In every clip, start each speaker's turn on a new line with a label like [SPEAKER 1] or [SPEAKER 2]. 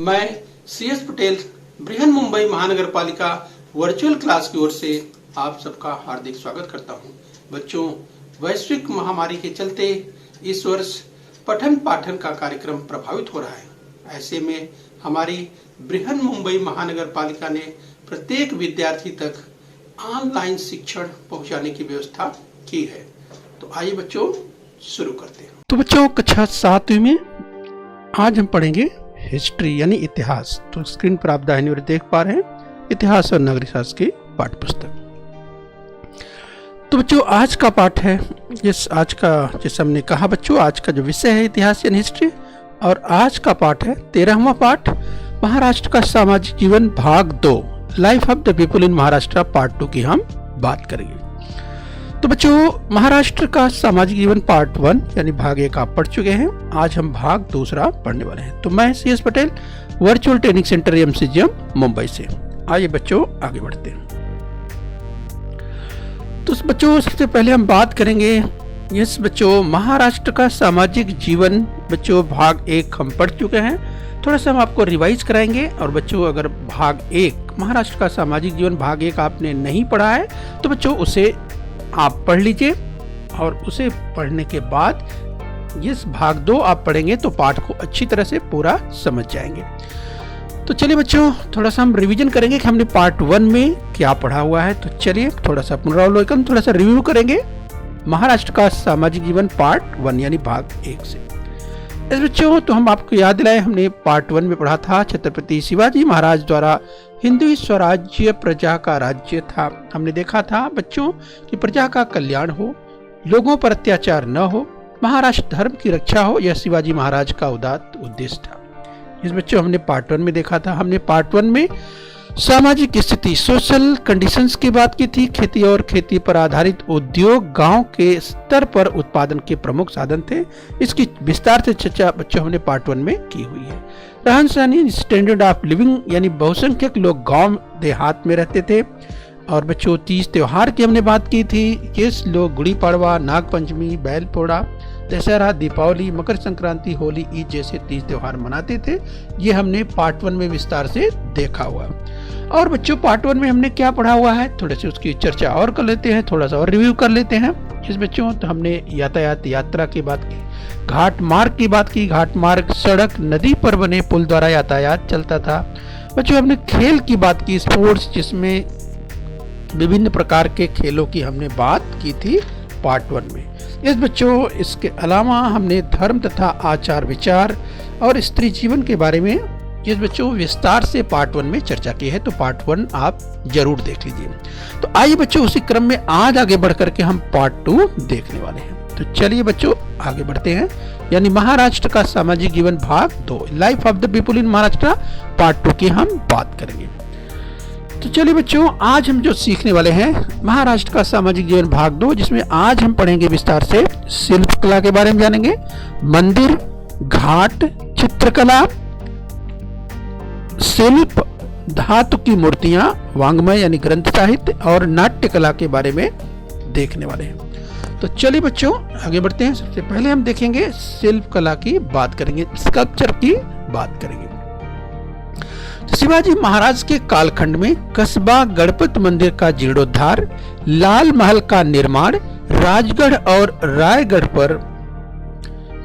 [SPEAKER 1] मैं CS पटेल बृहन मुंबई महानगर पालिका वर्चुअल क्लास की ओर से आप सबका हार्दिक स्वागत करता हूं। बच्चों, वैश्विक महामारी के चलते इस वर्ष पठन पाठन का कार्यक्रम प्रभावित हो रहा है। ऐसे में हमारी बृहन मुंबई महानगर पालिका ने प्रत्येक विद्यार्थी तक ऑनलाइन शिक्षण पहुंचाने की व्यवस्था की है। तो आइए बच्चों शुरू करते हैं। तो बच्चों, कक्षा 7वीं में आज हम पढ़ेंगे हिस्ट्री यानी इतिहास। तो स्क्रीन पर आप दाहिनी ओर देख पा रहे हैं इतिहास और नागरिक शास्त्र की पाठ्य पुस्तक। तो बच्चों, आज का पाठ है जैसे हमने कहा बच्चों, आज का जो विषय है इतिहास यानी हिस्ट्री, और आज का पाठ है 13वां पाठ, महाराष्ट्र का सामाजिक जीवन भाग 2, life of the people in Maharashtra part 2 की हम बात करेंगे। तो बच्चों, महाराष्ट्र का सामाजिक जीवन पार्ट 1 यानी भाग 1 आप पढ़ चुके हैं। आज हम भाग 2 पढ़ने वाले हैं। तो मैं CS Patel, virtual training centre MCGM Mumbai से। आइए बच्चों आगे बढ़ते हैं। तो बच्चों, सबसे पहले हम बात करेंगे बच्चों महाराष्ट्र का सामाजिक जीवन बच्चों भाग 1 हम पढ़ चुके हैं। थोड़ा सा हम आपको रिवाइज कराएंगे। और बच्चों, अगर भाग 1 महाराष्ट्र का सामाजिक जीवन भाग 1 आपने नहीं पढ़ा है तो बच्चों उसे आप पढ़ लीजिए, और उसे पढ़ने के बाद इस भाग 2 आप पढ़ेंगे तो पाठ को अच्छी तरह से पूरा समझ जाएंगे। तो चलिए बच्चों, थोड़ा सा हम रिवीजन करेंगे कि हमने पार्ट 1 में क्या पढ़ा हुआ है। तो चलिए थोड़ा सा पुनरावलोकन, थोड़ा सा रिव्यू करेंगे महाराष्ट्र का सामाजिक जीवन पार्ट 1 यानी भाग 1 से। इस बच्चों, तो हम आपको याद दिलाएं, हमने पार्ट 1 में पढ़ा था छत्रपति शिवाजी महाराज द्वारा हिंदू स्वराज्य प्रजा का राज्य था। हमने देखा था बच्चों कि प्रजा का कल्याण हो, लोगों पर अत्याचार न हो, महाराष्ट्र धर्म की रक्षा हो, यह शिवाजी महाराज का उदात्त उद्देश्य था। इस बच्चों हमने पार्ट 1 में देखा था। हमने पार्ट 1 में सामाजिक स्थिति सोशल कंडीशंस की बात की थी। खेती और खेती पर आधारित उद्योग गांव के स्तर पर उत्पादन के प्रमुख साधन थे। इसकी विस्तार से चर्चा बच्चों हमने पार्ट 1 में की हुई है। रहन सहन स्टैंडर्ड ऑफ लिविंग यानी बहुसंख्यक लोग गांव देहात में रहते थे। और बच्चों, तीज त्योहार की हमने बात की थी। ये लोग गुड़ी पड़वा, नाग पंचमी, बैल पोड़ा, दशहरा, दीपावली, मकर संक्रांति, होली, ईद जैसे तीज त्योहार मनाते थे। ये हमने पार्ट 1 में विस्तार से देखा हुआ। और बच्चों, पार्ट 1 में हमने क्या पढ़ा हुआ है थोड़े से उसकी चर्चा और कर लेते हैं, थोड़ा सा और रिव्यू कर लेते हैं। इस बच्चों, तो हमने यातायात यात्रा की बात की, घाट मार्ग की बात की। घाट मार्ग सड़क, नदी पर बने पुल द्वारा यातायात चलता था। बच्चों, हमने खेल की बात की, स्पोर्ट्स, जिसमें विभिन्न प्रकार के खेलों की हमने बात की थी पार्ट 1 में। इस बच्चों, इसके अलावा हमने धर्म तथा आचार विचार और स्त्री जीवन के बारे में जिस बच्चों विस्तार से पार्ट 1 में चर्चा की है। तो पार्ट 1 आप जरूर देख लीजिए। तो आइए बच्चों, उसी क्रम में आज आगे बढ़ करके हम पार्ट 2 देखने वाले हैं। तो चलिए बच्चों आगे बढ़ते हैं, यानी महाराष्ट्र का सामाजिक जीवन भाग 2, life of the people in Maharashtra part 2 की हम बात करेंगे। तो चलिए बच्चों, आज हम जो सीखने वाले हैं महाराष्ट्र का सामाजिक जीवन भाग 2, जिसमें आज हम पढ़ेंगे विस्तार से शिल्पकला के बारे में जानेंगे, मंदिर, घाट, चित्रकला, शिल्प, धातु की मूर्तियां, वांग्मय यानी ग्रंथ साहित्य और नाट्य कला के बारे में देखने वाले हैं। तो चलिए बच्चों आगे बढ़ते हैं। सबसे पहले हम देखेंगे शिल्पकला की बात करेंगे, स्कल्पचर की बात करेंगे। शिवाजी महाराज के कालखंड में कस्बा गणपत मंदिर का जीर्णोद्धार, लाल महल का निर्माण, राजगढ़ और रायगढ़ पर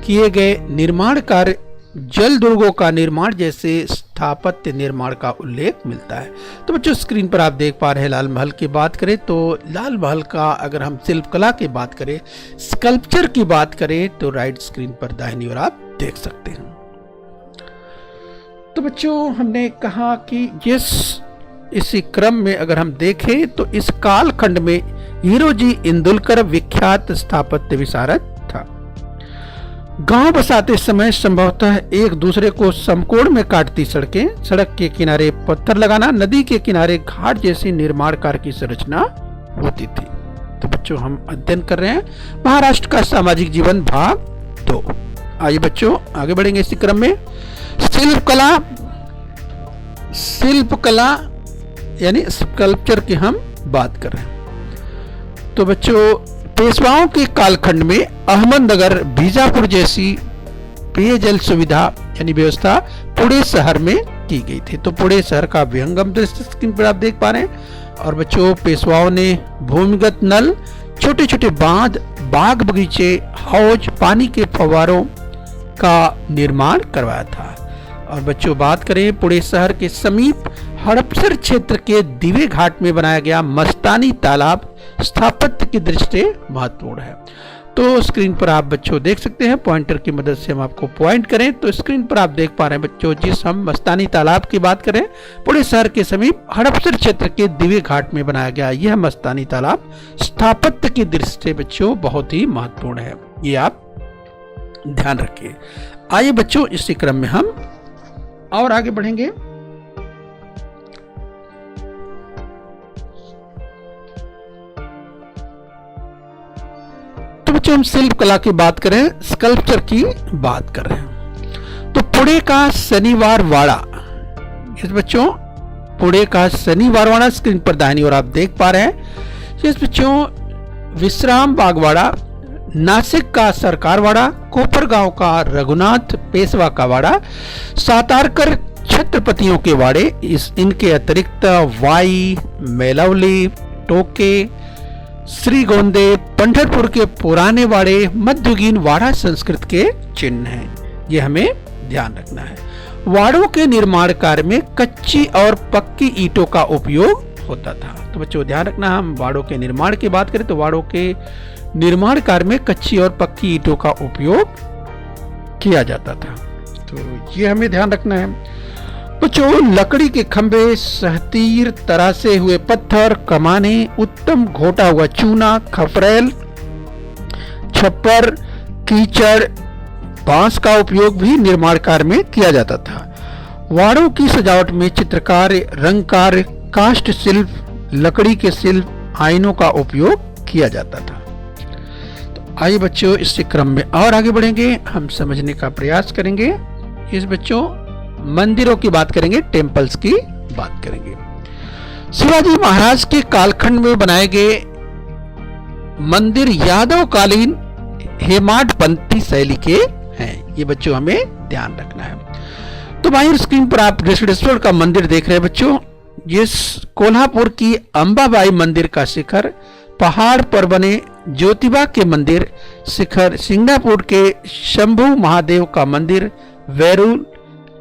[SPEAKER 1] किए गए निर्माण कार्य, जल दुर्गों का निर्माण जैसे स्थापत्य निर्माण का उल्लेख मिलता है। तो बच्चों, स्क्रीन पर आप देख पा रहे हैं लाल महल की बात करें तो लाल महल का, अगर हम शिल्पकला की बात करें, स्कल्पचर की बात करें तो राइट स्क्रीन पर दाहिनी ओर आप देख सकते हैं। तो बच्चों, हमने कहा कि इसी क्रम में अगर हम देखें तो इस कालखंड में हीरोजी इंदुलकर विख्यात स्थापत्य विशारद था। गांव बसाते समय संभवतः एक दूसरे को समकोण में काटती सड़कें, सड़क के किनारे पत्थर लगाना, नदी के किनारे घाट जैसी निर्माण कार्य की संरचना होती थी। तो बच्चों, हम अध्ययन कर रहे हैं महाराष्ट्र का सामाजिक जीवन भाग 2। आइए बच्चों आगे बढ़ेंगे इसी क्रम में। शिल्पकला यानी स्कल्पचर की हम बात कर रहे हैं। तो बच्चों, पेशवाओं के कालखंड में अहमदनगर, बीजापुर जैसी पेयजल सुविधा यानी व्यवस्था पुणे शहर में की गई थी। तो पुणे शहर का विहंगम दृश्य स्क्रीन पर आप देख पा रहे हैं। और बच्चों, पेशवाओं ने भूमिगत नल, छोटे छोटे बांध, बाग बगीचे, हौज, पानी के फव्वारों का निर्माण करवाया था। और बच्चों, बात करें पुणे शहर के समीप हड़पसर क्षेत्र के दिवे घाट में बनाया गया मस्तानी तालाब स्थापत्य की दृष्टि से महत्वपूर्ण है। तो स्क्रीन पर आप बच्चों देख सकते हैं, पॉइंटर की मदद से हम आपको पॉइंट करें तो स्क्रीन पर आप देख पा रहे हैं बच्चों, जिस हम मस्तानी तालाब की बात करें, पुणे शहर के समीप हड़पसर क्षेत्र के दिवे घाट में बनाया गया यह मस्तानी तालाब स्थापत्य की दृष्टि से बच्चों बहुत ही महत्वपूर्ण है, ये आप ध्यान रखिए। आइए बच्चों, इसी क्रम में हम और आगे बढ़ेंगे। तो बच्चों, हम शिल्प कला की बात करें, स्कल्पचर की बात कर रहे हैं। तो पुणे का शनिवार वाड़ा, इस बच्चों पुणे का शनिवार वाड़ा स्क्रीन पर दाहिनी ओर आप देख पा रहे हैं। इस बच्चों विश्राम बागवाड़ा, नासिक का सरकार वाड़ा, कोपरगांव का रघुनाथ पेशवा का वाड़ा, सातारकर छत्रपतियों के वाड़े, इनके अतिरिक्त वाई, मेलवली, टोके, श्रीगोंदे, पंढरपुर के पुराने वाड़े मध्ययुगीन वाड़ा संस्कृत के चिन्ह हैं, ये हमें ध्यान रखना है। वाड़ों के निर्माण कार्य में कच्ची और पक्की ईंटों का उपयोग होता था। तो बच्चों ध्यान रखना, हम वाड़ों के निर्माण की बात करें तो वाड़ों के निर्माण कार्य में कच्ची और पक्की ईंटों का उपयोग किया जाता था, तो ये हमें ध्यान रखना है। बच्चों, लकड़ी के खंभे, सहतीर, तरासे हुए पत्थर, कमाने, उत्तम घोटा हुआ चूना, खपरेल, छप्पर, कीचड़, बांस का उपयोग भी निर्माण कार्य में किया जाता था। वाड़ों की सजावट में चित्रकार, रंगकार, काष्ठ शिल्प, लकड़ी के शिल्प, आईनों का उपयोग किया जाता था। आइए बच्चों, इसी क्रम में और आगे बढ़ेंगे, हम समझने का प्रयास करेंगे। इस बच्चों मंदिरों की बात करेंगे, टेम्पल्स की बात करेंगे। शिवाजी महाराज के कालखंड में बनाए गए मंदिर यादव कालीन हेमाडपंथी शैली के हैं, ये बच्चों हमें ध्यान रखना है। तो बाहर स्क्रीन पर आप गृष्णेश्वर का मंदिर देख रहे हैं बच्चों, जिस कोल्हापुर की अंबाबाई मंदिर का शिखर, पहाड़ पर बने ज्योतिबा के मंदिर शिखर, सिंगापुर के शंभू महादेव का मंदिर, वेरूल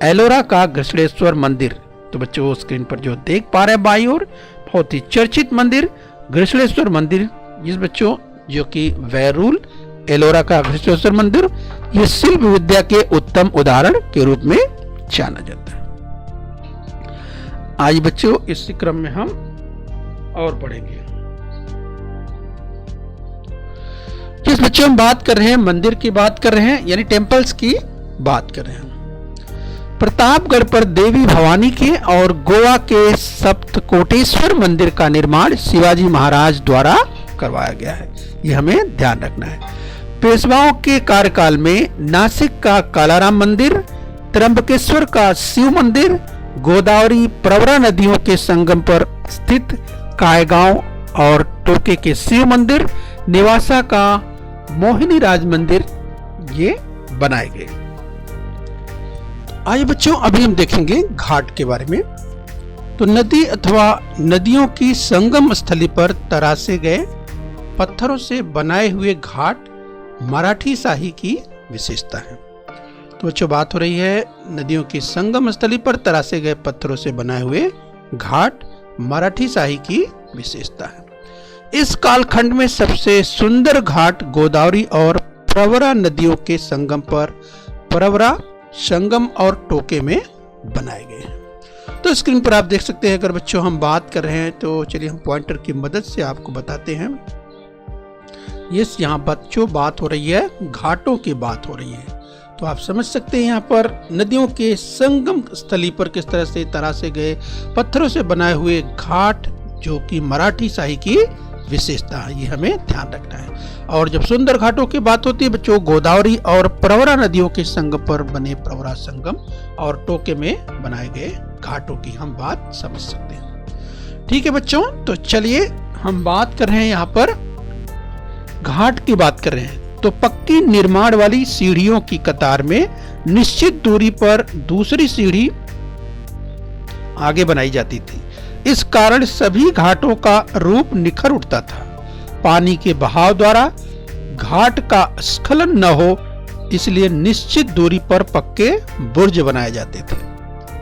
[SPEAKER 1] एलोरा का गृष्णेश्वर मंदिर। तो बच्चों स्क्रीन पर जो देख पा रहे हैं बाईं ओर, बहुत ही चर्चित मंदिर गृष्णेश्वर मंदिर, जिस बच्चों जो कि वेरूल एलोरा का गृष्णेश्वर मंदिर, ये शिल्प विद्या के उत्तम उदाहरण के रूप में जाना जाता है। आज बच्चों इसी क्रम में हम और पढ़ेंगे। जिस बच्चों हम बात कर रहे हैं, मंदिर की बात कर रहे हैं, यानी टेम्पल्स की बात कर रहे हैं। प्रतापगढ़ पर देवी भवानी के और गोवा के सप्तकोटेश्वर मंदिर का निर्माण शिवाजी महाराज द्वारा करवाया गया है, यह हमें ध्यान रखना है। पेशवाओं के कार्यकाल में नासिक का कालाराम मंदिर, त्र्यंबकेश्वर का शिव मंदिर, गोदावरी प्रवरा नदियों के संगम पर स्थित कायगांव और टोके के शिव मंदिर, नेवासा का मोहिनी राज मंदिर ये बनाए गए। आइए बच्चों अभी हम देखेंगे घाट के बारे में। तो नदी अथवा नदियों की संगम स्थली पर तरासे गए पत्थरों से बनाए हुए घाट मराठी शाही की विशेषता है। तो बच्चों बात हो रही है नदियों की संगम स्थली पर तरासे गए पत्थरों से बनाए हुए घाट मराठी शाही की विशेषता है। इस कालखंड में सबसे सुंदर घाट गोदावरी और प्रवरा नदियों के संगम पर प्रवरा, संगम और टोके में बनाए गए हैं। तो स्क्रीन पर आप देख सकते हैं। अगर बच्चों हम बात कर रहे हैं तो चलिए हम पॉइंटर की मदद से आपको बताते हैं। यस, यहाँ बच्चों बात हो रही है घाटों की बात हो रही है, तो आप समझ सकते हैं यहाँ पर नदियों के संगम स्थली पर किस तरह से तरासे गए पत्थरों से बनाए हुए घाट जो कि मराठी शाही की विशेषता है, ये हमें ध्यान रखना है। और जब सुंदर घाटों की बात होती है बच्चों, गोदावरी और प्रवरा नदियों के संगम पर बने प्रवरा संगम और टोके में बनाए गए घाटों की हम बात समझ सकते हैं। ठीक है बच्चों, तो चलिए हम बात कर रहे हैं यहाँ पर घाट की बात कर रहे हैं। तो पक्की निर्माण वाली सीढ़ियों की कतार में निश्चित दूरी पर दूसरी सीढ़ी आगे बनाई जाती थी। इस कारण सभी घाटों का रूप निखर उठता था। पानी के बहाव द्वारा घाट का स्खलन न हो, इसलिए निश्चित दूरी पर पक्के बुर्ज बनाए जाते थे।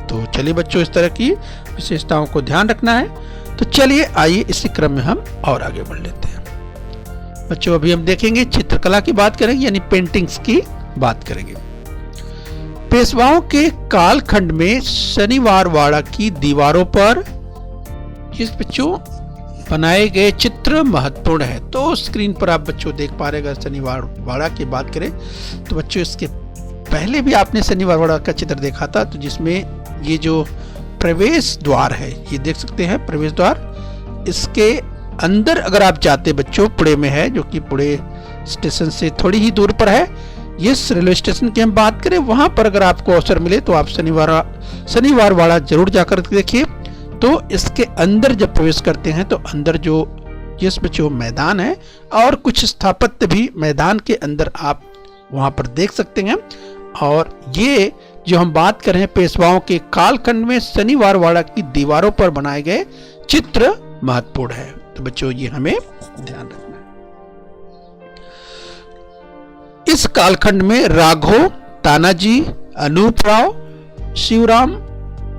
[SPEAKER 1] तो चलिए बच्चों, इस तरह की विशेषताओं को ध्यान रखना है। तो चलिए आइए इसी क्रम में हम और आगे बढ़ लेते हैं। बच्चों, अभी हम देखेंगे चित्रकला की बात करेंगे, यानी पेंटिंग्स की बात करेंगे। पेशवाओं के कालखंड में शनिवार वाड़ा की दीवारों पर जिस बच्चों बनाए गए चित्र महत्वपूर्ण है। तो स्क्रीन पर आप बच्चों देख पा रहे हैं, शनिवार वाड़ा की बात करें तो बच्चों इसके पहले भी आपने शनिवार वाड़ा का चित्र देखा था, तो जिसमें ये जो प्रवेश द्वार है, ये देख सकते हैं प्रवेश द्वार। इसके अंदर अगर आप जाते बच्चों, पुणे में है, जो कि पुणे स्टेशन से थोड़ी ही दूर पर है। इस रेलवे स्टेशन की हम बात करें, वहां पर अगर आपको अवसर मिले तो आप शनिवार वाड़ा जरूर जाकर देखिए। तो इसके अंदर जब प्रवेश करते हैं तो अंदर जो जिस बच्चों मैदान है और कुछ स्थापत्य भी मैदान के अंदर आप वहां पर देख सकते हैं। और ये जो हम बात कर रहे हैं, पेशवाओं के कालखंड में शनिवार वाड़ा की दीवारों पर बनाए गए चित्र महत्वपूर्ण है। तो बच्चों ये हमें ध्यान रखना है। इस कालखंड में राघव, तानाजी, अनूप राव, शिवराम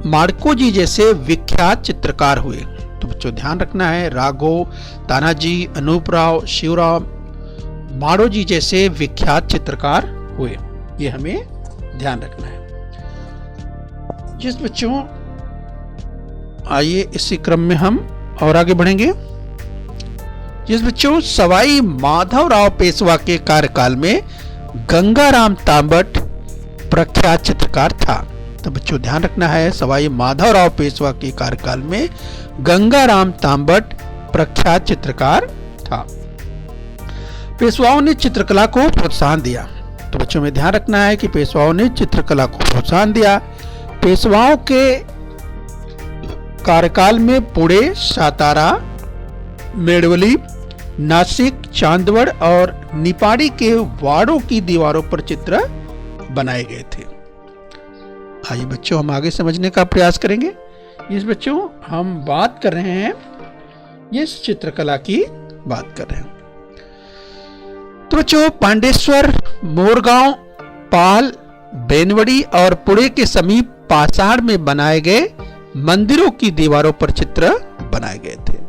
[SPEAKER 1] माड़को जी जैसे विख्यात चित्रकार हुए। तो बच्चों ध्यान रखना है, राघव, तानाजी, अनूप राव, शिवराम माड़ो जी जैसे विख्यात चित्रकार हुए, ये हमें ध्यान रखना है। जिस बच्चों आइए इसी क्रम में हम और आगे बढ़ेंगे। जिस बच्चों सवाई माधवराव पेशवा के कार्यकाल में गंगाराम तांबट प्रख्यात चित्रकार था। तो बच्चों ध्यान रखना है, सवाई माधवराव पेशवा के कार्यकाल में गंगाराम तांबट प्रख्यात चित्रकार था। पेशवाओं ने चित्रकला को प्रोत्साहन दिया। तो बच्चों में ध्यान रखना है कि पेशवाओं ने चित्रकला को प्रोत्साहन दिया। पेशवाओं के कार्यकाल में पुणे, सातारा, मेड़वली, नासिक, चांदवड़ और निपाड़ी के वाड़ों की दीवारों पर चित्र बनाए गए थे। आइए बच्चों हम आगे समझने का प्रयास करेंगे। इस बच्चों हम बात कर रहे हैं, इस चित्रकला की बात कर रहे हैं। तो बच्चों पांडेश्वर, मोरगांव, पाल, बेनवड़ी और पुणे के समीप पाषाण में बनाए गए मंदिरों की दीवारों पर चित्र बनाए गए थे।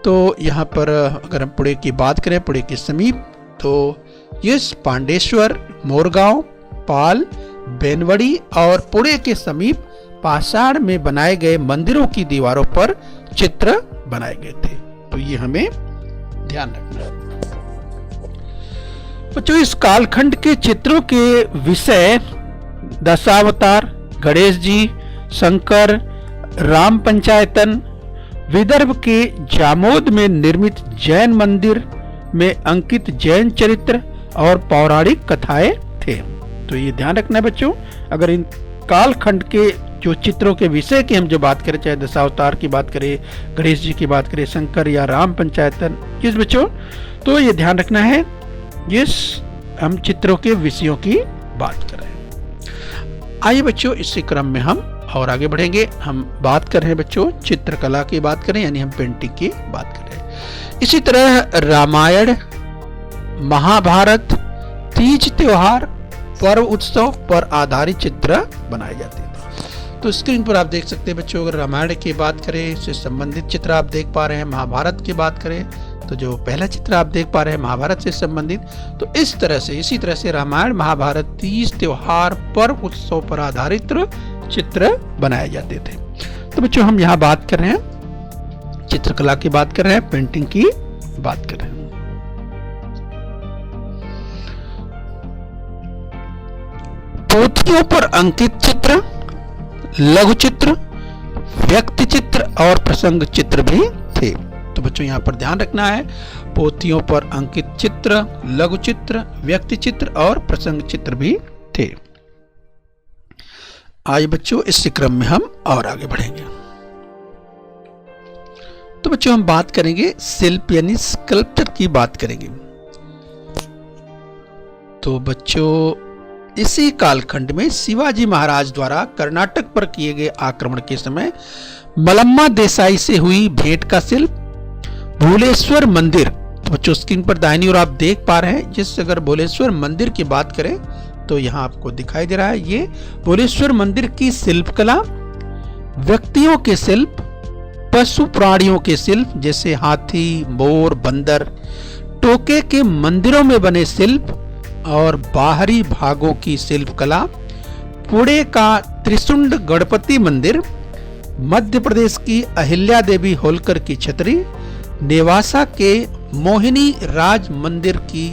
[SPEAKER 1] तो यहाँ पर अगर हम पुणे की बात करें, पुणे के समीप, तो इस पांडेश्वर, मोरगांव, पाल, बेनवड़ी और पुणे के समीप पाषाण में बनाए गए मंदिरों की दीवारों पर चित्र बनाए गए थे। तो ये हमें ध्यान रखना है। बच्चों इस कालखंड के चित्रों के विषय दशावतार, गणेश जी, शंकर, राम पंचायतन, विदर्भ के जामोद में निर्मित जैन मंदिर में अंकित जैन चरित्र और पौराणिक कथाएं थे। तो ये ध्यान रखना है बच्चों, अगर इन कालखंड के जो चित्रों के विषय की हम जो बात करें, चाहे दशावतार की बात करें, गणेश जी की बात करें, शंकर या राम पंचायतन, किस बच्चों, तो ये ध्यान रखना है, इस हम चित्रों के विषयों की बात कर रहे हैं। आइए बच्चों इसी क्रम में हम और आगे बढ़ेंगे। हम बात कर रहे हैं बच्चों चित्रकला की बात करें, यानी हम पेंटिंग की बात कर रहे हैं। इसी तरह रामायण, महाभारत, तीज त्योहार, पर्व उत्सव पर आधारित चित्र बनाए जाते हैं। तो स्क्रीन पर आप देख सकते हैं बच्चों, अगर रामायण की बात करें, इससे संबंधित चित्र आप देख पा रहे हैं। महाभारत की बात करें तो जो पहला चित्र आप देख पा रहे हैं महाभारत से संबंधित, तो इस तरह से इसी तरह से रामायण, महाभारत, तीज त्योहार, पर्व उत्सव पर आधारित चित्र बनाए जाते थे। तो बच्चों हम यहाँ बात कर रहे हैं, चित्रकला की बात कर रहे हैं, पेंटिंग की बात कर रहे हैं। पोथियों पर अंकित चित्र, लघु चित्र, व्यक्ति चित्र और प्रसंग चित्र भी थे। तो बच्चों यहाँ पर ध्यान रखना है, पोथियों पर अंकित चित्र, लघु चित्र, व्यक्ति चित्र और प्रसंग चित्र भी थे। आज बच्चों इस क्रम में हम और आगे बढ़ेंगे। तो बच्चों हम बात करेंगे शिल्प यानी स्कल्पचर की बात करेंगे। तो बच्चों, इसी कालखंड में शिवाजी महाराज द्वारा कर्नाटक पर किए गए आक्रमण के समय मलम्मा देसाई से हुई भेंट का शिल्प भोलेश्वर मंदिर, तो बच्चों स्क्रीन पर दाहिनी ओर आप देख पा रहे हैं, जिस अगर भोलेश्वर मंदिर की बात करें तो यहाँ आपको दिखाई दे रहा है ये भोलेश्वर मंदिर की शिल्पकला, व्यक्तियों के शिल्प, पशु प्राणियों के शिल्प जैसे हाथी, मोर, बंदर, टोके के मंदिरों में बने शिल्प और बाहरी भागों की शिल्पकला, पुणे का त्रिशुंड गणपति मंदिर, मध्य प्रदेश की अहिल्या देवी होलकर की छतरी, नेवासा के मोहिनी राज मंदिर की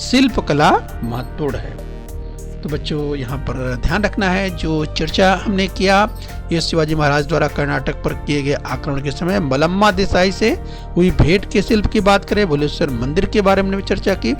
[SPEAKER 1] शिल्पकला महत्वपूर्ण है। तो बच्चों यहाँ पर ध्यान रखना है, जो चर्चा हमने किया ये शिवाजी महाराज द्वारा कर्नाटक पर किए गए आक्रमण के समय मलम्मा देसाई से हुई भेंट के शिल्प की बात करें, भोलेश्वर मंदिर के बारे में चर्चा की,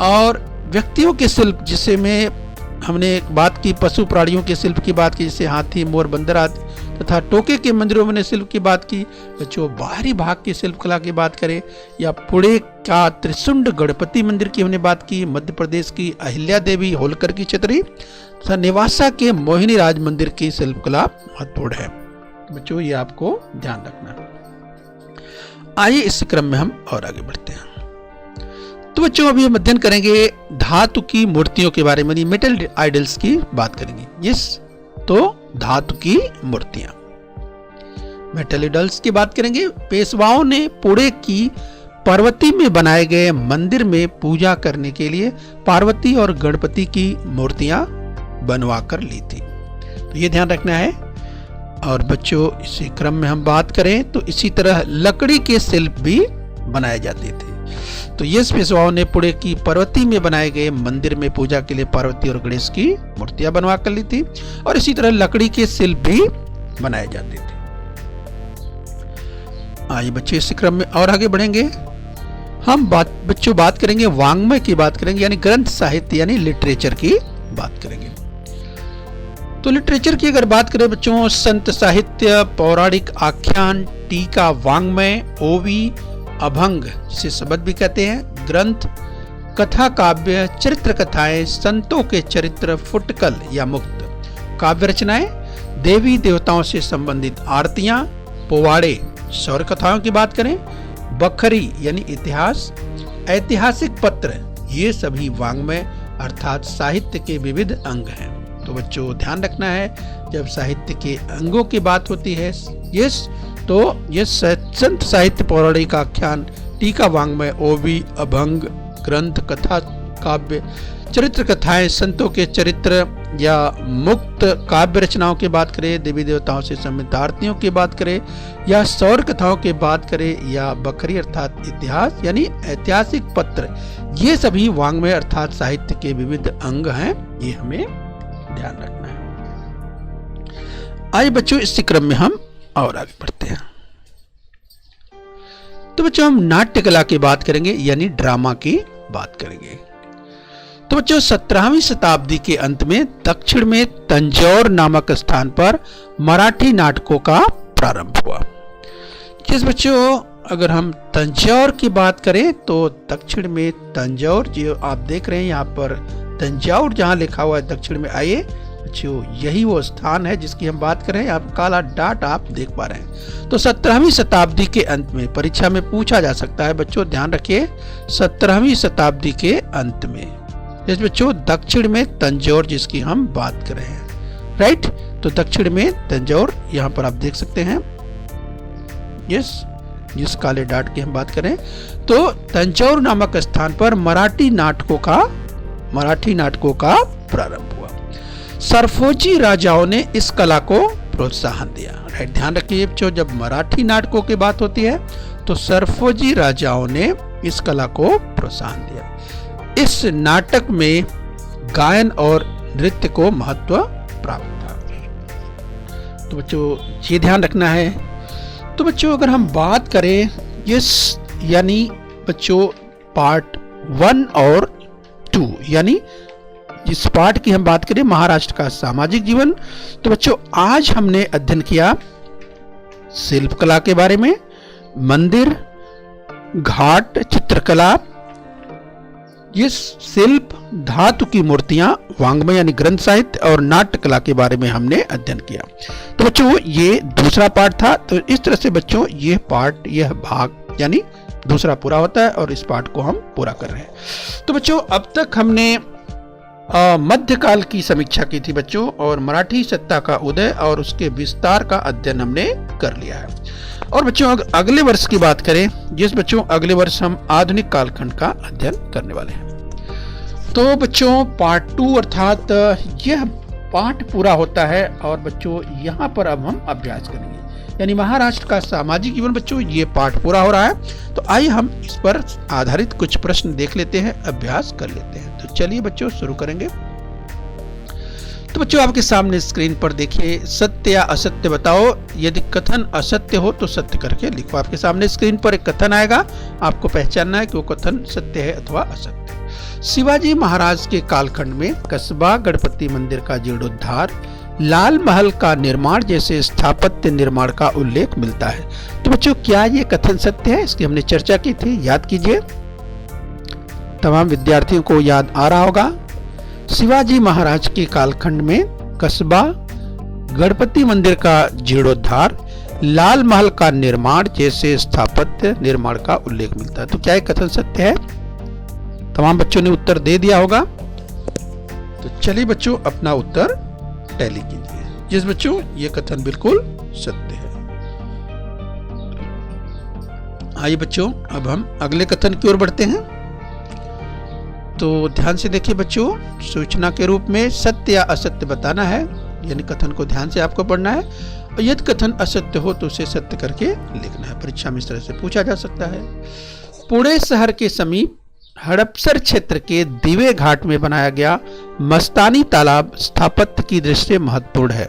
[SPEAKER 1] और व्यक्तियों के शिल्प जिसे में हमने बात की, पशु प्राणियों के शिल्प की बात की जैसे हाथी, मोर, बंदर आदि, तथा टोके के मंदिरों में शिल्प की बात की। बच्चों बाहरी भाग की शिल्पकला की बात करें या पुणे का त्रिशुंड गणपति मंदिर की हमने बात की, मध्य प्रदेश की अहिल्या देवी होलकर की छतरी तथा नेवासा के मोहिनी राज मंदिर की शिल्पकला महत्वपूर्ण है। बच्चों ये आपको ध्यान रखना है। आइए इस क्रम में हम और आगे बढ़ते हैं। तो बच्चों अभी हम अध्ययन करेंगे धातु की मूर्तियों के बारे में, मेटल आइडल्स की बात करेंगे। यस, तो धातु की मूर्तियां, मेटल आइडल्स की बात करेंगे। पेशवाओं ने पुणे की पार्वती में बनाए गए मंदिर में पूजा करने के लिए पार्वती और गणपति की मूर्तियां बनवा कर ली थी, तो ये ध्यान रखना है। और बच्चों इसी क्रम में हम बात करें तो इसी तरह लकड़ी के शिल्प भी बनाए जाते थे। तो ये पेशवाओं ने पुणे की पार्वती में बनाए गए मंदिर में पूजा के लिए पार्वती और गणेश की मूर्तियां बनवा कर ली थी, और इसी तरह लकड़ी के शिल्प भी बनाए जाते थे। आइए बच्चे इस क्रम में और आगे बढ़ेंगे। हम बात करेंगे वाङ्मय की बात करेंगे, यानी ग्रंथ साहित्य यानी लिटरेचर की बात करेंगे। तो लिटरेचर की अगर बात करें बच्चों, संत साहित्य, पौराणिक आख्यान, टीका, वाङ्मय, ओवी, अभंग जिसे शब्द भी कहते हैं, ग्रंथ, कथा काव्य, चरित्र कथाएं, संतों के चरित्र, फुटकल या मुक्त, काव्य रचनाएं, देवी देवताओं से संबंधित आरतियां, पोवाड़े, सौर कथाओं की बात करें, बखरी यानी इतिहास, ऐतिहासिक पत्र, ये सभी वाङ्मय अर्थात साहित्य के विविध अंग हैं। तो बच्चों ध्यान रखना है, जब साहित्य के अंगों की बात होती है तो ये संत साहित्य, पौराणिक आख्यान, टीका, वाङ्मय, ओवी, अभंग, ग्रंथ, कथा काव्य, चरित्र कथाएं, संतों के चरित्र या मुक्त काव्य रचनाओं की बात करें, देवी देवताओं से संबंधित आरतियों की बात करें या सौर कथाओं की बात करें, या बखरी अर्थात इतिहास यानी ऐतिहासिक पत्र, ये सभी वाङ्मय अर्थात साहित्य के विविध अंग हैं, ये हमें ध्यान रखना है। आइए बच्चों इसी क्रम में हम और आगे बढ़ते हैं। तो बच्चों हम नाट्य कला की बात करेंगे यानी ड्रामा की बात करेंगे। तो बच्चों 17वीं शताब्दी के अंत में दक्षिण में तंजौर नामक स्थान पर मराठी नाटकों का प्रारंभ हुआ। जिस बच्चों अगर हम तंजौर की बात करें तो दक्षिण में तंजौर, जो आप देख रहे हैं यहाँ पर तंजौर जहाँ लिखा हुआ है दक्षिण में, आइए बच्चों यही वो स्थान है जिसकी हम बात कर रहे हैं। आप काला डाट आप देख पा रहे हैं। तो 17वीं शताब्दी के अंत में परीक्षा में पूछा जा सकता है बच्चों, ध्यान रखिए 17वीं शताब्दी के अंत में, जिस बच्चों दक्षिण में तंजौर जिसकी हम बात कर रहे हैं, राइट। तो दक्षिण में तंजौर यहाँ पर आप देख सकते हैं, यस, जिस काले डाट की हम बात करें, तो तंजौर नामक स्थान पर मराठी नाटकों का प्रारंभ हुआ। सरफोजी राजाओं ने इस कला को प्रोत्साहन दिया, राइट। ध्यान रखिए बच्चों, जब मराठी नाटकों की बात होती है तो सरफोजी राजाओं ने इस कला को प्रोत्साहन दिया। इस नाटक में गायन और नृत्य को महत्व प्राप्त था। तो बच्चों ये ध्यान रखना है। तो बच्चों अगर हम बात करें इस यानी बच्चों पार्ट 1 और 2 यानी जिस पार्ट की हम बात करें महाराष्ट्र का सामाजिक जीवन, तो बच्चों आज हमने अध्ययन किया शिल्पकला के बारे में, मंदिर, घाट, चित्रकला, ये शिल्प, धातु की मूर्तियां, वांग्मय यानी ग्रंथ साहित्य और नाट्य कला के बारे में हमने अध्ययन किया। तो बच्चों ये दूसरा पार्ट था। तो इस तरह से बच्चों यह भाग यानी दूसरा पूरा होता है और इस पार्ट को हम पूरा कर रहे हैं। तो बच्चों अब तक हमने मध्यकाल की समीक्षा की थी बच्चों, और मराठी सत्ता का उदय और उसके विस्तार का अध्ययन हमने कर लिया है। और बच्चों अगले वर्ष की बात करें, जिस बच्चों अगले वर्ष हम आधुनिक कालखंड का अध्ययन करने वाले हैं। तो बच्चों पार्ट 2 अर्थात यह पाठ पूरा होता है और बच्चों यहाँ पर अब हम अभ्यास करेंगे, यानी महाराष्ट्र का सामाजिक जीवन। बच्चों ये पाठ पूरा हो रहा है, तो आइए हम इस पर आधारित कुछ प्रश्न देख लेते हैं, अभ्यास कर लेते हैं। तो चलिए बच्चों शुरू करेंगे। तो बच्चों आपके सामने स्क्रीन पर देखिए, सत्य या असत्य बताओ। यदि कथन असत्य हो तो सत्य करके लिखो। आपके सामने स्क्रीन पर एक कथन आएगा, आपको पहचानना है कि वो कथन सत्य है अथवा असत्य। शिवाजी महाराज के कालखंड में कस्बा गणपति मंदिर का जीर्णोद्धार, लाल महल का निर्माण जैसे स्थापत्य निर्माण का उल्लेख मिलता है। तो बच्चों क्या ये कथन सत्य है? इसकी हमने चर्चा की थी, याद कीजिए। तमाम विद्यार्थियों को याद आ रहा होगा। शिवाजी महाराज के कालखंड में कस्बा गणपति मंदिर का जीर्णोद्धार, लाल महल का निर्माण जैसे स्थापत्य निर्माण का उल्लेख मिलता है। तो क्या ये कथन सत्य है? तमाम बच्चों ने उत्तर दे दिया होगा। तो चलिए बच्चों अपना उत्तर टैली कीजिए। जिस बच्चों ये कथन बिल्कुल सत्य है। आइए बच्चों अब हम अगले कथन की ओर बढ़ते हैं। तो ध्यान से देखिए बच्चों, सूचना के रूप में सत्य या असत्य बताना है, यानी कथन को ध्यान से आपको पढ़ना है। और यदि कथन असत्य हो तो उसे सत्य करके लिखना है। परीक्षा में इस तरह से पूछा जा सकता है। पुणे शहर के समीप हड़पसर क्षेत्र के दिवे घाट में बनाया गया मस्तानी तालाब स्थापत्य की दृष्टि से महत्वपूर्ण है।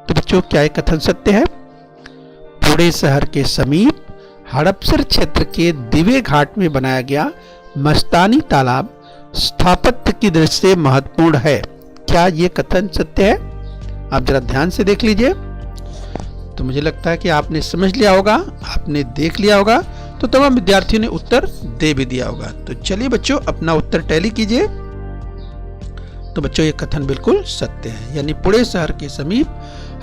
[SPEAKER 1] तो बच्चों क्या ये कथन सत्य है? पुणे शहर के समीप हड़पसर क्षेत्र के दिवे घाट में बनाया गया मस्तानी तालाब स्थापत्य की दृष्टि से महत्वपूर्ण है। क्या ये कथन सत्य है? आप जरा ध्यान से देख लीजिए। तो मुझे लगता है कि आपने समझ लिया होगा, आपने देख लिया होगा। तो तमाम विद्यार्थियों ने उत्तर दे भी दिया होगा। तो चलिए बच्चों अपना उत्तर टैली कीजिए। तो बच्चों ये कथन बिल्कुल सत्य है, यानी पुणे शहर के समीप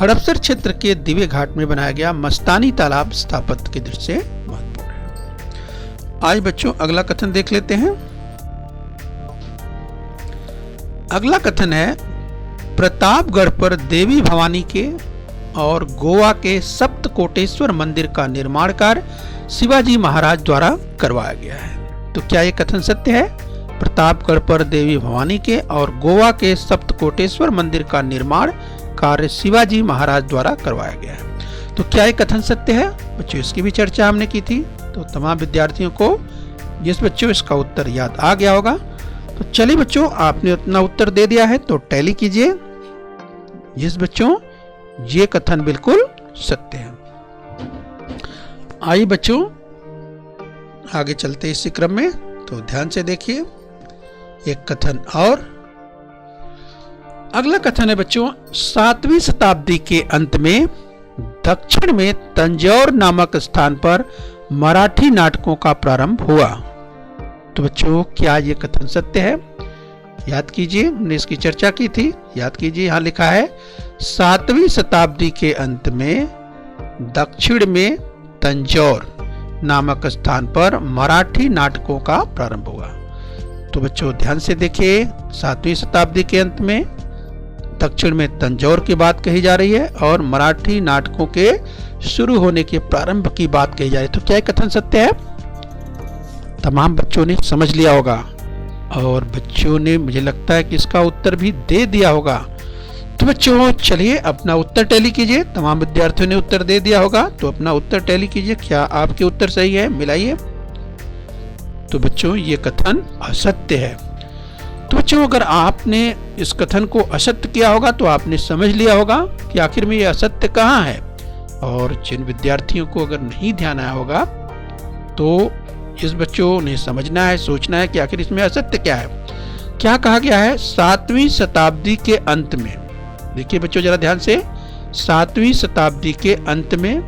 [SPEAKER 1] हड़पसर क्षेत्र के दिवे घाट में बनाया गया मस्तानी तालाब स्थापत्य की दृष्टि से महत्वपूर्ण है। आइए बच्चों अगला कथन देख लेते हैं। अगला कथन है, प्रतापगढ़ पर देवी भवानी के और गोवा के सप्तकोटेश्वर मंदिर का निर्माण कार्य शिवाजी महाराज द्वारा करवाया गया है। तो क्या ये कथन सत्य है? प्रतापगढ़ पर देवी भवानी के और गोवा के सप्तकोटेश्वर मंदिर का निर्माण कार्य शिवाजी महाराज द्वारा करवाया गया है। तो क्या ये कथन सत्य है? बच्चों इसकी भी चर्चा हमने की थी। तो तमाम विद्यार्थियों को जिस बच्चों इसका उत्तर याद आ गया होगा। तो चलिए बच्चों आपने अपना उत्तर दे दिया है, तो टैली कीजिए। जिस बच्चों ये कथन बिल्कुल सत्य है। आइए बच्चों आगे चलते इसी क्रम में। तो ध्यान से देखिए एक कथन और। अगला कथन है बच्चों, 7वीं शताब्दी के अंत में दक्षिण में तंजौर नामक स्थान पर मराठी नाटकों का प्रारंभ हुआ। तो बच्चों क्या ये कथन सत्य है? याद कीजिए, हमने इसकी चर्चा की थी, याद कीजिए। यहां लिखा है 7वीं शताब्दी के अंत में दक्षिण में तंजौर नामक स्थान पर मराठी नाटकों का प्रारंभ हुआ। तो बच्चों ध्यान से देखिए, 7वीं शताब्दी के अंत में दक्षिण में तंजौर की बात कही जा रही है और मराठी नाटकों के शुरू होने के प्रारंभ की बात कही जा रही है। तो क्या कथन सत्य है? तमाम बच्चों ने समझ लिया होगा और बच्चों ने मुझे लगता है कि इसका उत्तर भी दे दिया होगा। तो बच्चों चलिए अपना उत्तर टैली कीजिए। तमाम विद्यार्थियों ने उत्तर दे दिया होगा, तो अपना उत्तर टैली कीजिए। क्या आपके उत्तर सही है? मिलाइए। तो बच्चों ये कथन असत्य है। तो बच्चों अगर आपने इस कथन को असत्य किया होगा तो आपने समझ लिया होगा कि आखिर में ये असत्य कहाँ है। और जिन विद्यार्थियों को अगर नहीं ध्यान आया होगा तो इस बच्चों ने समझना है, सोचना है कि आखिर इसमें असत्य क्या है। क्या कहा गया है? 7वीं शताब्दी के अंत में। देखिए बच्चों जरा ध्यान से, 7वीं शताब्दी के अंत में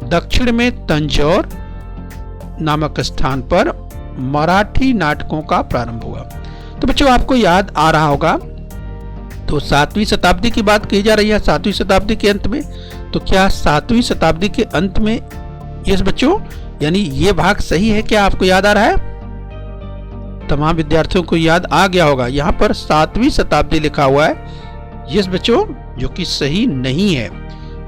[SPEAKER 1] दक्षिण में तंजौर नामक स्थान पर मराठी नाटकों का प्रारंभ हुआ। तो बच्चों आपको याद आ रहा होगा, तो 7वीं शताब्दी की बात की जा रही है, 7वीं शताब्दी के अंत में। तो क्या 7वीं शताब्दी के अंत में, यस बच्चों, यानी ये भाग सही है क्या? आपको याद आ रहा है? तमाम विद्यार्थियों को याद आ गया होगा। यहाँ पर 7वीं शताब्दी लिखा हुआ है, यस बच्चों, जो कि सही नहीं है।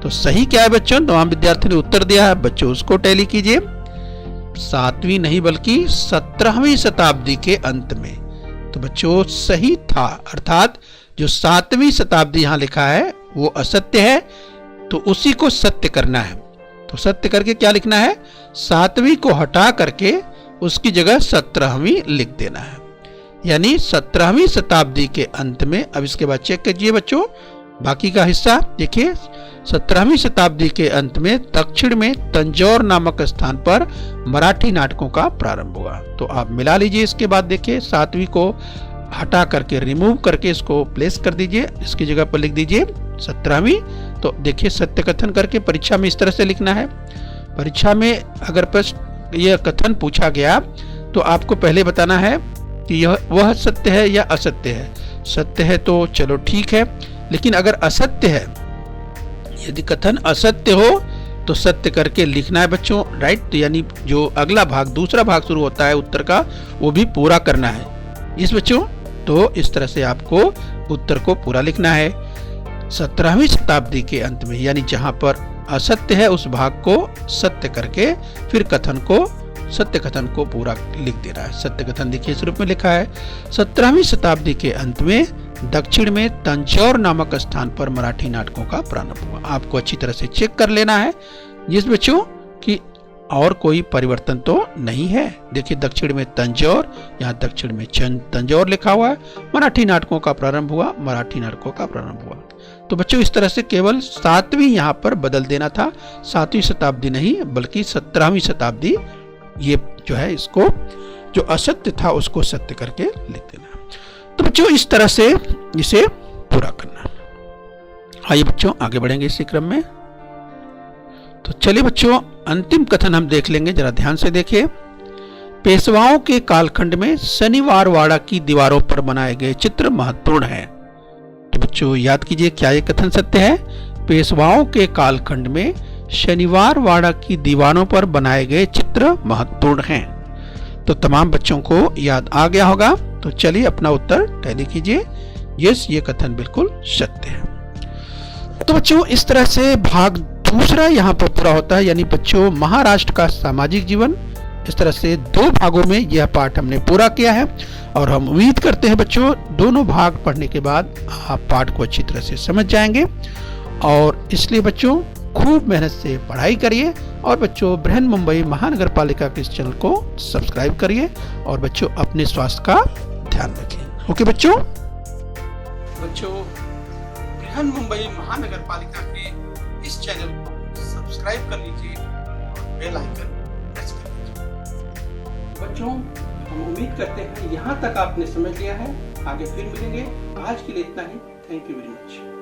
[SPEAKER 1] तो सही क्या है बच्चों? तमाम विद्यार्थियों ने उत्तर दिया है, बच्चों उसको टैली कीजिए। 7वीं नहीं बल्कि 17वीं शताब्दी के अंत में। तो बच्चों सही था, अर्थात जो 7वीं शताब्दी यहाँ लिखा है वो असत्य है, तो उसी को सत्य करना है। तो सत्य करके क्या लिखना है? 7वीं को हटा करके उसकी जगह 17वीं लिख देना है, यानी 17वीं शताब्दी के अंत में। अब इसके बाद चेक कीजिए बच्चों बाकी का हिस्सा देखिए। 17वीं शताब्दी के अंत में दक्षिण में तंजौर नामक स्थान पर मराठी नाटकों का प्रारंभ हुआ। तो आप मिला लीजिए। इसके बाद देखिए 7वीं को हटा करके, रिमूव करके इसको प्लेस कर दीजिए, इसकी जगह पर लिख दीजिए 17वीं। तो देखिए सत्य कथन करके परीक्षा में इस तरह से लिखना है। परीक्षा में अगर प्रश्न यह कथन पूछा गया तो आपको पहले बताना है कि यह वह सत्य है या असत्य है। सत्य है तो चलो ठीक है, लेकिन अगर असत्य है, यदि कथन असत्य हो तो सत्य करके लिखना है बच्चों, राइट। तो यानी जो अगला भाग, दूसरा भाग शुरू होता है उत्तर का, वो भी पूरा करना है इस बच्चों। तो इस तरह से आपको उत्तर को पूरा लिखना है। 17वीं शताब्दी के अंत में, यानी जहां पर असत्य है उस भाग को सत्य करके फिर सत्य कथन को पूरा लिख देना है। सत्य कथन देखिए इस रूप में लिखा है, 17वीं शताब्दी के अंत में दक्षिण में तंजौर नामक स्थान पर मराठी नाटकों का प्रारंभ हुआ। आपको अच्छी तरह से चेक कर लेना है जिस बच्चों कि और कोई परिवर्तन तो नहीं है। देखिए दक्षिण में तंजौर, यहाँ दक्षिण में तंजौर लिखा हुआ है। मराठी नाटकों का प्रारंभ हुआ, मराठी नाटकों का प्रारंभ हुआ। तो बच्चों इस तरह से केवल 7वीं यहाँ पर बदल देना था, 7वीं शताब्दी नहीं बल्कि 17वीं शताब्दी। ये जो है इसको जो असत्य था उसको सत्य करके लिख देना। तो बच्चों इस तरह से इसे पूरा करना। आइए बच्चों आगे बढ़ेंगे इसी क्रम में। तो चलिए बच्चों अंतिम कथन हम देख लेंगे, जरा ध्यान से देखिए। पेशवाओं के कालखंड में शनिवार वाड़ा की दीवारों पर बनाए गए चित्र महत्वपूर्ण हैं। तो बच्चों याद कीजिए क्या ये कथन सत्य है? पेशवाओं के कालखंड में शनिवार वाड़ा की दीवारों पर बनाए गए चित्र महत्वपूर्ण हैं। तो तमाम बच्चों को याद आ गया होगा। तो चलिए अपना उत्तर टैली कीजिए। यस, ये कथन बिल्कुल सत्य है। तो बच्चों इस तरह से भाग दूसरा यहाँ पर पूरा होता है, यानी बच्चों महाराष्ट्र का सामाजिक जीवन। इस तरह से 2 भागों में यह पाठ हमने पूरा किया है और हम उम्मीद करते हैं बच्चों दोनों भाग पढ़ने के बाद आप पाठ को अच्छी तरह से समझ जाएंगे। और इसलिए बच्चों खूब मेहनत से पढ़ाई करिए और बच्चों बृहन मुंबई महानगर पालिका के इस चैनल को सब्सक्राइब करिए और बच्चों अपने स्वास्थ्य का ध्यान रखिए। ओके बच्चों बृहन मुंबई महानगर पालिका के इस चैनल को सब्सक्राइब कर लीजिए और बेल आइकन प्रेस कर लीजिए। बच्चों हम उम्मीद करते हैं यहाँ तक आपने समझ लिया है। आगे फिर मिलेंगे। आज के लिए इतना ही। Thank you very much.